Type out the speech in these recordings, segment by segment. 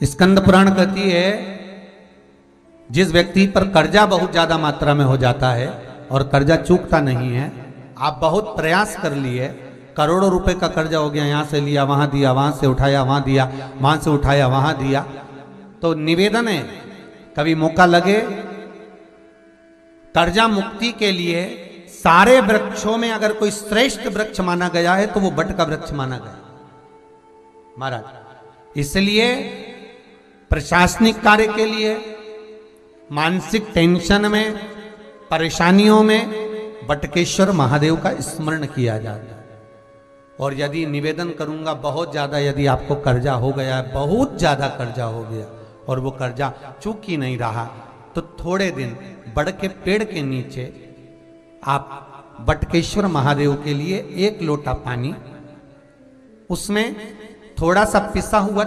स्कंद पुराण कहती है जिस व्यक्ति पर कर्जा बहुत ज्यादा मात्रा में हो जाता है और कर्जा चूकता नहीं है, आप बहुत प्रयास कर लिए, करोड़ों रुपए का कर्जा हो गया, यहां से लिया वहां दिया, वहां से उठाया वहां दिया, वहां से उठाया वहां दिया, तो निवेदन है कभी मौका लगे कर्जा मुक्ति के लिए सारे वृक्षों में अगर कोई श्रेष्ठ वृक्ष माना गया है तो वो बट का वृक्ष माना गया महाराज। इसलिए प्रशासनिक कार्य के लिए, मानसिक टेंशन में, परेशानियों में बटकेश्वर महादेव का स्मरण किया जाता है। और यदि निवेदन करूंगा बहुत ज्यादा, यदि आपको कर्जा हो गया है, बहुत ज्यादा कर्जा हो गया और वो कर्जा चूक ही नहीं रहा, तो थोड़े दिन बड़ के पेड़ के नीचे आप बटकेश्वर महादेव के लिए 1 लोटा पानी, उसमें थोड़ा सा पिसा हुआ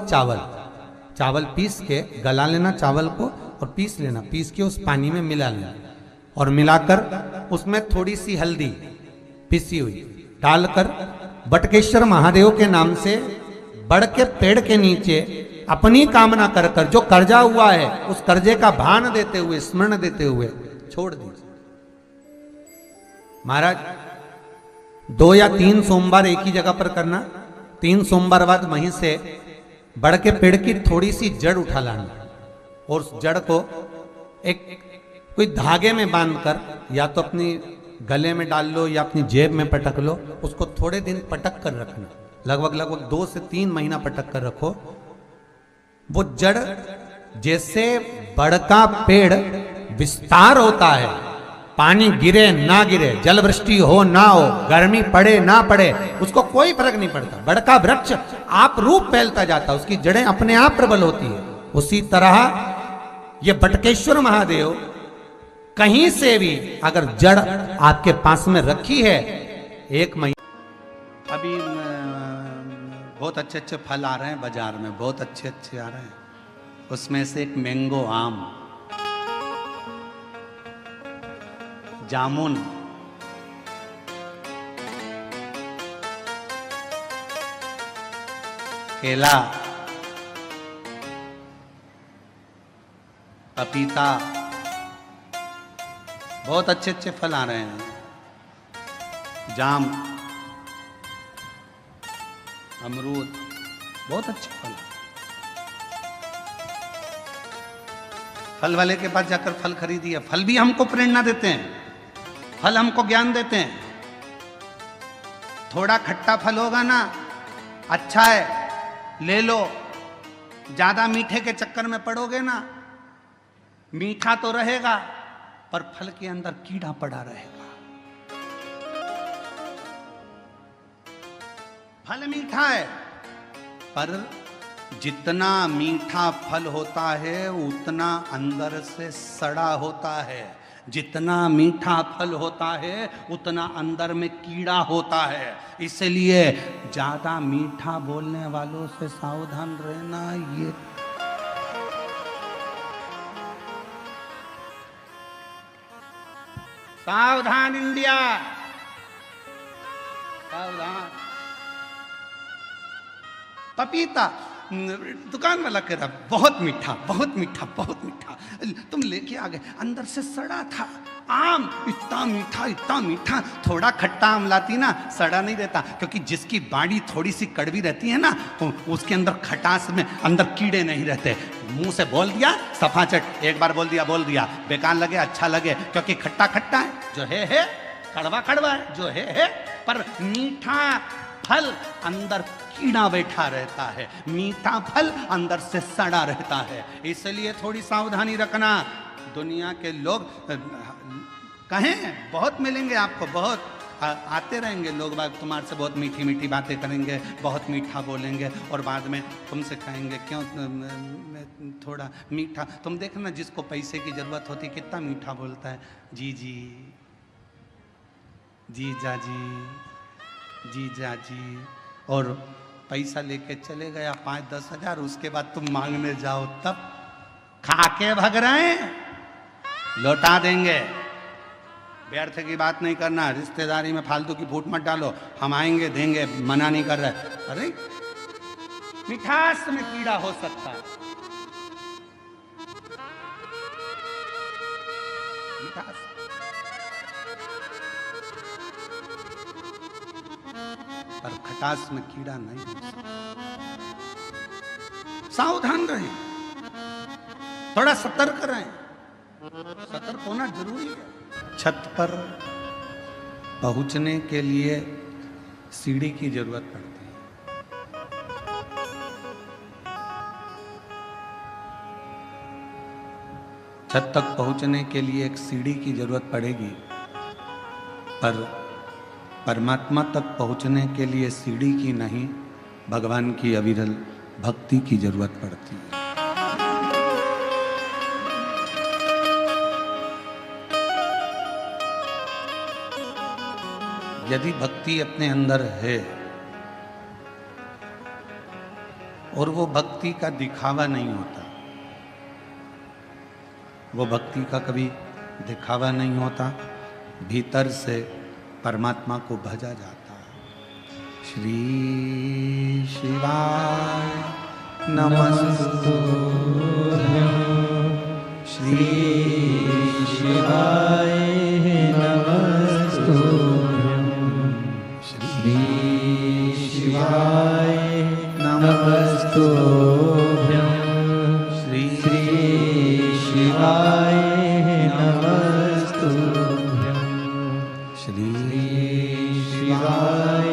चावल पीस के गला लेना चावल को और पीस लेना, पीस के उस पानी में मिला लेना और मिलाकर उसमें थोड़ी सी हल्दी पिसी हुई डालकर बटकेश्वर महादेव के नाम से बड़ के पेड़ के नीचे अपनी कामना कर कर जो कर्जा हुआ है उस कर्जे का भान देते हुए, स्मरण देते हुए छोड़ दीजिए महाराज। 2 या 3 सोमवार एक ही जगह पर करना, 3 सोमवार बाद वहीं से बड़ के पेड़ की थोड़ी सी जड़ उठा लाना और उस जड़ को एक कोई धागे में बांधकर या तो अपनी गले में डाल लो या अपनी जेब में पटक लो, उसको थोड़े दिन पटक कर रखना, लगभग 2 से 3 महीना पटक कर रखो। वो जड़ जैसे बड़ का पेड़ विस्तार होता है, पानी गिरे ना गिरे, जल वृष्टि हो ना हो, गर्मी पड़े ना पड़े, उसको कोई फर्क नहीं पड़ता, बड़ का वृक्ष आप रूप फैलता जाता, उसकी जड़ें अपने आप प्रबल होती है। उसी तरह ये बटकेश्वर महादेव कहीं से भी अगर जड़ आपके पास में रखी है 1 महीना, अभी बहुत अच्छे अच्छे फल आ रहे हैं बाजार में, बहुत अच्छे अच्छे आ रहे हैं, उसमें से एक मैंगो आम, जामुन, केला, पपीता, बहुत अच्छे अच्छे फल आ रहे हैं, जाम, अमरूद, बहुत अच्छे फल। फल वाले के पास जाकर फल खरीदिए। फल भी हमको प्रेरणा देते हैं, फल हमको ज्ञान देते हैं। थोड़ा खट्टा फल होगा ना, अच्छा है ले लो, ज्यादा मीठे के चक्कर में पड़ोगे ना, मीठा तो रहेगा पर फल के अंदर कीड़ा पड़ा रहेगा। फल मीठा है पर जितना मीठा फल होता है उतना अंदर से सड़ा होता है, जितना मीठा फल होता है उतना अंदर में कीड़ा होता है। इसलिए ज्यादा मीठा बोलने वालों से सावधान रहना। ये सावधान इंडिया, सावधान। पपीता दुकान वाला कह रहा बहुत मीठा, बहुत मीठा, बहुत मीठा, तुम लेके आ गए, अंदर से सड़ा था। आम इतना मीठा, इतना मीठा, थोड़ा खट्टा आम लाती ना, सड़ा नहीं रहता, क्योंकि जिसकी बाड़ी थोड़ी सी कड़वी रहती है ना तो उसके अंदर खटास में अंदर कीड़े नहीं रहते। मुंह से बोल दिया सफाचट, एक बार बोल दिया, बेकार लगे अच्छा लगे, क्योंकि खट्टा खट्टा है, जो है कड़वा कड़वा है, जो है, पर मीठा फल अंदर कीड़ा बैठा रहता है, मीठा फल अंदर से सड़ा रहता है। इसलिए थोड़ी सावधानी रखना। दुनिया के लोग कहें बहुत मिलेंगे आपको, बहुत आते रहेंगे लोग बाग, तुम्हारे से बहुत मीठी मीठी बातें करेंगे, बहुत मीठा बोलेंगे और बाद में तुमसे कहेंगे क्यों थोड़ा मीठा। तुम देखना जिसको पैसे की जरूरत होती कितना मीठा बोलता है, जी जी, जीजा जी, जीजा जी, और पैसा लेके चले गया 5-10 हजार, उसके बाद तुम मांगने जाओ तब खाके भग रहे हैं, लौटा देंगे। व्यर्थ की बात नहीं करना, रिश्तेदारी में फालतू की फूट मत डालो, हम आएंगे देंगे, मना नहीं कर रहे। अरे मिठास में कीड़ा हो सकता है, खटास। पर खटास में कीड़ा नहीं हो सकता। सावधान रहें, थोड़ा सतर्क रहें। सतर्क होना जरूरी है। छत पर पहुंचने के लिए सीढ़ी की जरूरत पड़ती है। छत तक पहुंचने के लिए एक सीढ़ी की जरूरत पड़ेगी, पर परमात्मा तक पहुंचने के लिए सीढ़ी की नहीं, भगवान की अविरल भक्ति की जरूरत पड़ती है। यदि भक्ति अपने अंदर है और वो भक्ति का दिखावा नहीं होता, वो भक्ति का कभी दिखावा नहीं होता, भीतर से परमात्मा को भजा जाता है। श्री शिवाय नमस्तुभ्यं, श्री शिवाय नमस्तुभ्यं, श्री शिवाय नमस्तुभ्यं, श्री शिवाय नमस्तुभ्यं, श्री शिवाय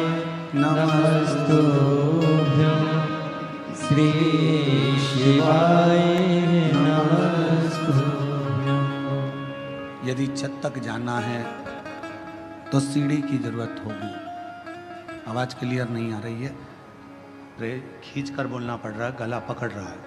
नमस्तुभ्यं, श्री शिवाय नमस्तुभ्यं। यदि छत तक जाना है तो सीढ़ी की जरूरत होगी। आवाज क्लियर नहीं आ रही है, खींच कर बोलना पड़ रहा है, गला पकड़ रहा है।